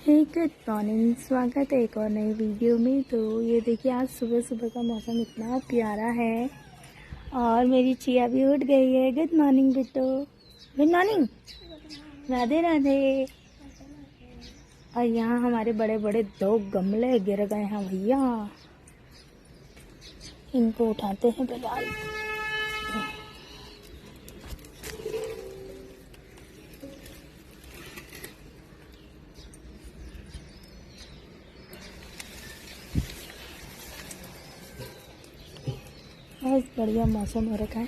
हे good morning, स्वागत है एक और नई वीडियो में। तो ये देखिए आज सुबह सुबह का मौसम इतना प्यारा है और मेरी चिया भी उठ गई है। Good morning Bittu, good morning, Radhe Radhe. और यहाँ हमारे बड़े बड़े 2 गमले गिर गए हैं भैया, इनको उठाते हैं फिलहाल। बहुत बढ़िया मौसम हो रखा है,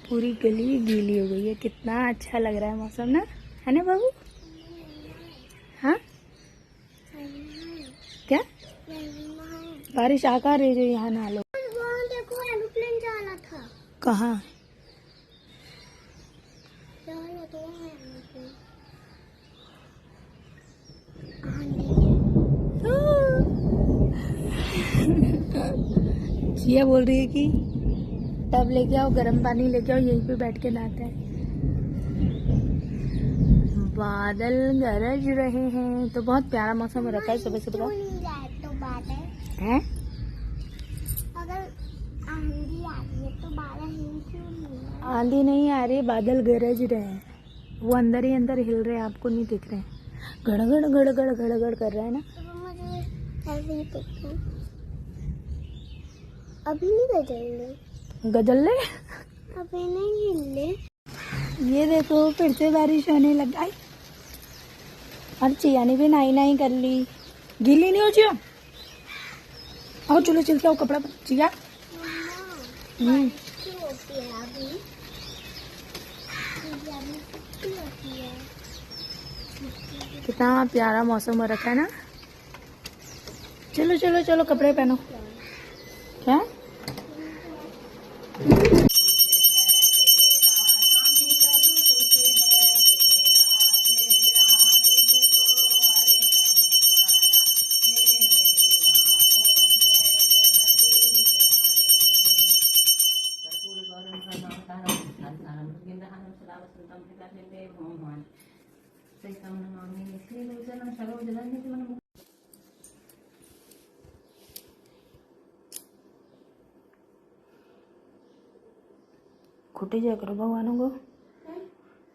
पूरी गली गीली हो गई है। कितना अच्छा लग रहा है मौसम ना, है ना बाबू? हाँ क्या बारिश आकर रही जो यहाँ ना लो। देखो एरोप्लेन जा रहा था। कहाँ? जिया बोल रही है कि टब लेके आओ, गर्म पानी लेके आओ, यहीं पे बैठ के नहाते हैं। बादल गरज रहे हैं, तो बहुत प्यारा मौसम हो रखा है सुबह सुबह का। तो बादल है अगर आंधी आ रही है तो बादल हिल क्यों नहीं है? आंधी नहीं आ रही, बादल गरज रहे हैं, वो अंदर ही अंदर हिल रहे हैं, आपको नहीं दिख रहे हैं। गड़गड़ गड़गड़ गड़गड़ कर रहा है ना। तो मुझे ऐसे ही देखो, अभी नहीं गजल गजल्ले अभी नहीं हिले। ये देखो फिर से बारिश होने लग गई और चिया ने भी नाई नाई कर ली। गीली नहीं हो चिया? आओ चलो चलते आओ, कपड़ा चिया। क्यों होती है अभी? क्यों होती है? कितना प्यारा मौसम हो रखा है ना। चलो चलो चलो कपड़े पहनो। क्या? खुट्टी जा करो भगवानों को,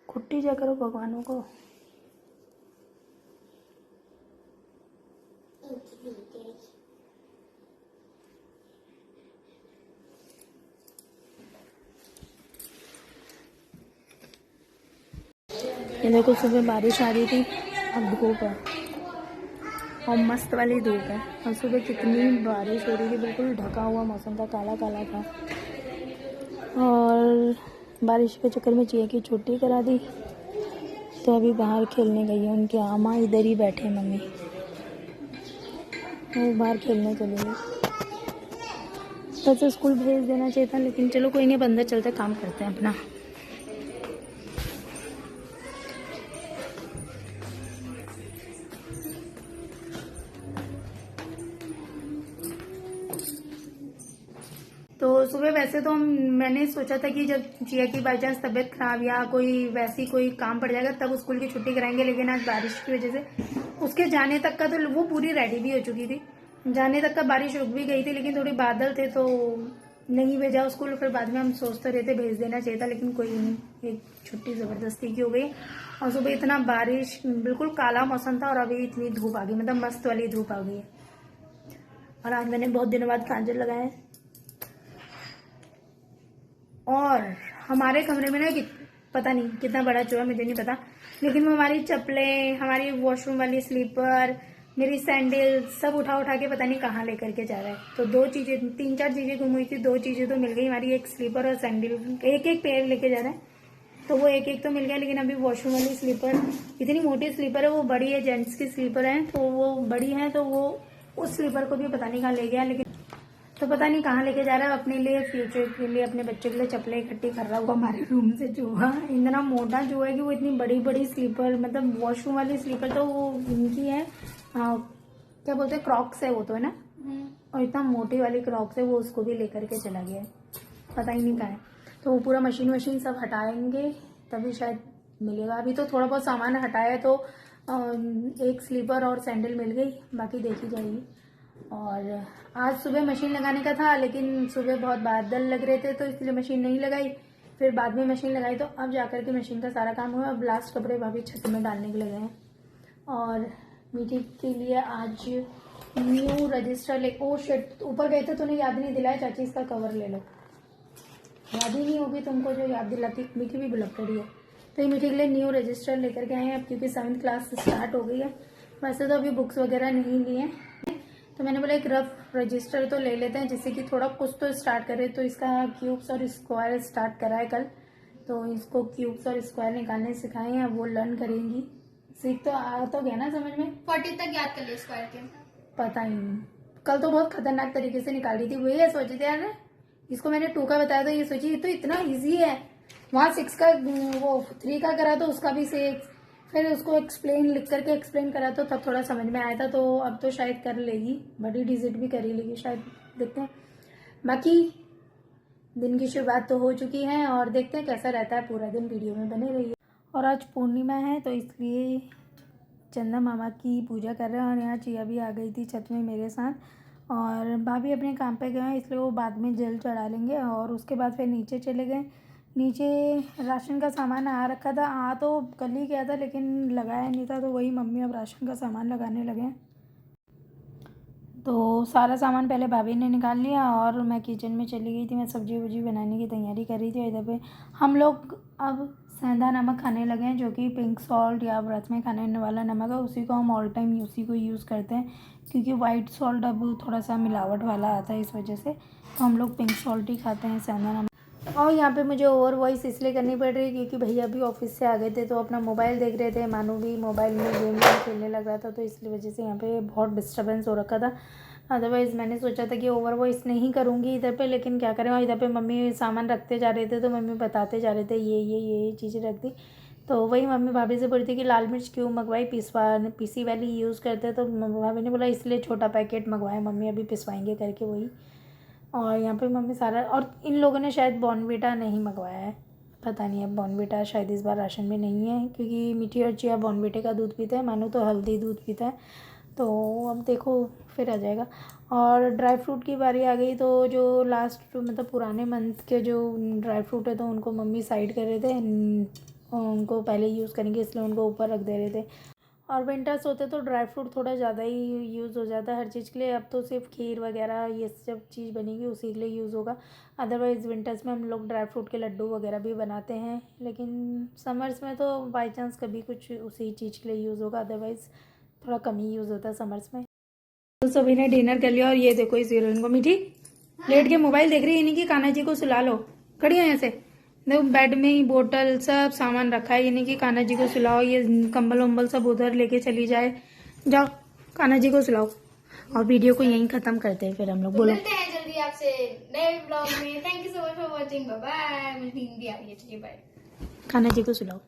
खुट्टी जा करो भगवानों को। ये देखो सुबह बारिश आ रही थी, अब धूप है और मस्त वाली धूप है। और सुबह कितनी बारिश हो रही थी, बिल्कुल ढका हुआ मौसम था, काला काला था। और बारिश के चक्कर में चिया की छुट्टी करा दी, तो अभी बाहर खेलने गई है। उनके आमा इधर ही बैठे, मम्मी वो बाहर खेलने चले गई। वैसे स्कूल भेज देना चाहिए था, लेकिन चलो कोई नहीं, अब अंदर चलते काम करते हैं अपना। तो सुबह वैसे तो मैंने सोचा था कि जब चिया की बाई चांस तबीयत खराब या कोई वैसी कोई काम पड़ जाएगा तब स्कूल की छुट्टी कराएंगे, लेकिन आज बारिश की वजह से उसके जाने तक का तो वो पूरी रेडी भी हो चुकी थी। जाने तक का बारिश रुक भी गई थी, लेकिन थोड़ी बादल थे तो नहीं भेजा स्कूल। फिर बाद में हम सोचते रहते भेज देना चाहिए था, लेकिन कोई नहीं, एक छुट्टी जबरदस्ती की हो गई। और सुबह इतना बारिश, बिल्कुल काला मौसम था और अभी इतनी धूप आ गई, मतलब मस्त वाली धूप आ गई है। और आज मैंने बहुत दिनों बाद काजल लगाया है। और हमारे कमरे में ना पता नहीं कितना बड़ा चूहा, मुझे नहीं पता, लेकिन वो हमारी चप्पलें, हमारी वॉशरूम वाली स्लीपर, मेरी सैंडल सब उठा उठा के पता नहीं कहाँ लेकर के जा रहा है। तो 2 चीजें, 3-4 चीजें गुम हुई थी, 2 चीजें तो मिल गई हमारी, एक स्लीपर और सैंडल, एक एक पेयर लेके जा रहा है। तो वो एक एक तो मिल गया, लेकिन अभी वॉशरूम वाली स्लीपर, इतनी मोटी स्लीपर है, वो बड़ी है, जेंट्स की स्लीपर है, तो वो बड़ी है, तो वो उस स्लीपर को भी पता नहीं कहाँ ले गया, लेकिन तो पता नहीं कहाँ लेके जा रहा है। अपने लिए, फ्यूचर के लिए, अपने बच्चे के लिए चप्पलें इकट्ठी कर रहा होगा हमारे रूम से चूहा। इतना मोटा जो है कि वो इतनी बड़ी बड़ी स्लीपर, मतलब वॉशरूम वाली स्लीपर तो वो इनकी है, क्या बोलते हैं, क्रॉक्स है वो तो, है ना। और इतना मोटी वाली क्रॉक्स है, वो उसको भी लेकर के चला गया है, पता ही नहीं कहाँ है। तो वो पूरा मशीन सब हटाएंगे तभी शायद मिलेगा। अभी तो थोड़ा बहुत सामान हटाया तो एक स्लीपर और सैंडल मिल गई, बाकी देखी जाएगी। और आज सुबह मशीन लगाने का था, लेकिन सुबह बहुत बादल लग रहे थे तो इसलिए मशीन नहीं लगाई। फिर बाद में मशीन लगाई तो अब जाकर के मशीन का सारा काम हुआ। अब लास्ट कपड़े भाभी छत में डालने के लिए गए हैं। और मीठी के लिए आज न्यू रजिस्टर ले, ओ शिट, ऊपर गए थे तो याद नहीं दिलाया, चाची इसका कवर ले लो। याद ही नहीं होगी तुमको, जो याद दिलाती। मीठी भी बुलक्कड़ी है। तो ये मीठी के लिए न्यू रजिस्टर लेकर के आए हैं अब, क्योंकि 7th क्लास स्टार्ट हो गई है। वैसे तो अभी बुक्स वगैरह नहीं लिए हैं, तो मैंने बोला एक रफ रजिस्टर तो ले लेते हैं, जिससे कि थोड़ा कुछ तो स्टार्ट करे। तो इसका क्यूब्स और स्क्वायर स्टार्ट करा है कल, तो इसको क्यूब्स और स्क्वायर निकालने सिखाए हैं, अब वो लर्न करेंगी। सीख तो आ तो गया ना समझ में, 40 तक याद कर लिया स्क्वायर के। पता ही नहीं, कल तो बहुत खतरनाक तरीके से निकाल रही थी। वही है, सोचे थे यार ने इसको मैंने 2 का बताया तो ये सोची ये तो इतना इजी है। वहाँ 6 का, वो 3 का करा तो उसका भी 6, फिर उसको एक्सप्लेन लिख करके एक्सप्लेन करा तो तब थोड़ा समझ में आया था। तो अब तो शायद कर लेगी, बड़ी डिजिट भी कर ही लेगी शायद, देखते हैं। बाकी दिन की शुरुआत तो हो चुकी है और देखते हैं कैसा रहता है पूरा दिन, वीडियो में बने रहिए। और आज पूर्णिमा है तो इसलिए चंदा मामा की पूजा कर रहे हैं। और यहाँ चिया भी आ गई थी छत में मेरे साथ, और भाभी अपने काम पे गए हैं इसलिए वो बाद में जल चढ़ा लेंगे। और उसके बाद फिर नीचे चले गए। नीचे राशन का सामान आ रखा था, आ तो कल ही गया था लेकिन लगाया नहीं था, तो वही मम्मी अब राशन का सामान लगाने लगे। तो सारा सामान पहले भाभी ने निकाल लिया और मैं किचन में चली गई थी। मैं सब्जी वब्जी बनाने की तैयारी कर रही थी। इधर पे हम लोग अब सेंधा नमक खाने लगे हैं, जो कि पिंक सॉल्ट या व्रत में खाने वाला नमक है। उसी को हम ऑल टाइम उसी को यूज़ करते हैं, क्योंकि वाइट सॉल्ट अब थोड़ा सा मिलावट वाला आता है, इस वजह से तो हम लोग पिंक सॉल्ट ही खाते हैं, सेंधा नमक। और यहाँ पे मुझे ओवर वॉइस इसलिए करनी पड़ रही है क्योंकि भैया भी ऑफिस से आ गए थे, तो अपना मोबाइल देख रहे थे। मानू भी मोबाइल में गेम खेलने लग रहा था, तो इसलिए वजह से यहाँ पे बहुत डिस्टर्बेंस हो रखा था। अदरवाइज़ मैंने सोचा था कि ओवर वॉइस नहीं करूँगी इधर पे, लेकिन क्या करें, और इधर पे मम्मी सामान रखते जा रहे थे तो मम्मी बताते जा रहे थे ये चीज़ें रख दी। तो वही मम्मी भाभी से बोली थी कि लाल मिर्च क्यों मंगवाई, पीसी वाली यूज़ करते, तो भाभी ने बोला इसलिए छोटा पैकेट मंगवाए, मम्मी अभी पिसवाएंगे करके वही। और यहाँ पे मम्मी सारा, और इन लोगों ने शायद बॉर्नविटा नहीं मंगवाया है, पता नहीं। अब बॉर्नविटा शायद इस बार राशन में नहीं है, क्योंकि मीठी और चिया बॉर्नविटे का दूध पीता है, मानो तो हल्दी दूध पीता है। तो अब देखो फिर आ जाएगा। और ड्राई फ्रूट की बारी आ गई, तो जो लास्ट मतलब पुराने मंथ के जो ड्राई फ्रूट है तो उनको मम्मी साइड कर रहे थे, उनको पहले यूज़ करेंगे इसलिए उनको ऊपर रख दे रहे थे। और विंटर्स होते तो ड्राई फ्रूट थोड़ा ज़्यादा ही यूज़ हो जाता है हर चीज़ के लिए। अब तो सिर्फ खीर वगैरह ये सब चीज़ बनेगी उसी के लिए यूज़ होगा। अदरवाइज़ विंटर्स में हम लोग ड्राई फ्रूट के लड्डू वगैरह भी बनाते हैं, लेकिन समर्स में तो बाई चांस कभी कुछ उसी चीज़ के लिए यूज़ होगा, अदरवाइज़ थोड़ा कम ही यूज़ होता है समर्स में। तो सभी ने डिनर कर लिया और ये देखो इस हीरोइन को, मीठी लेट के मोबाइल देख रही है, नहीं कि कान्हा जी को सुला लो। खड़ी हो ऐसे, देखो बेड में ही बोतल सब सामान रखा है, यानी कि कान्हा जी को सुलाओ। ये कंबल वम्बल सब उधर लेके चली जाए, जाओ कान्हा जी को सुलाओ। और वीडियो को यहीं खत्म करते हैं फिर हम लोग। बोलो, मिलते हैं जल्दी आपसे नए ब्लॉग में। Thank you so much for watching, bye bye. मुझे नींद भी आ रही है, चलिए बाय। कान्हा जी को सुलाओ।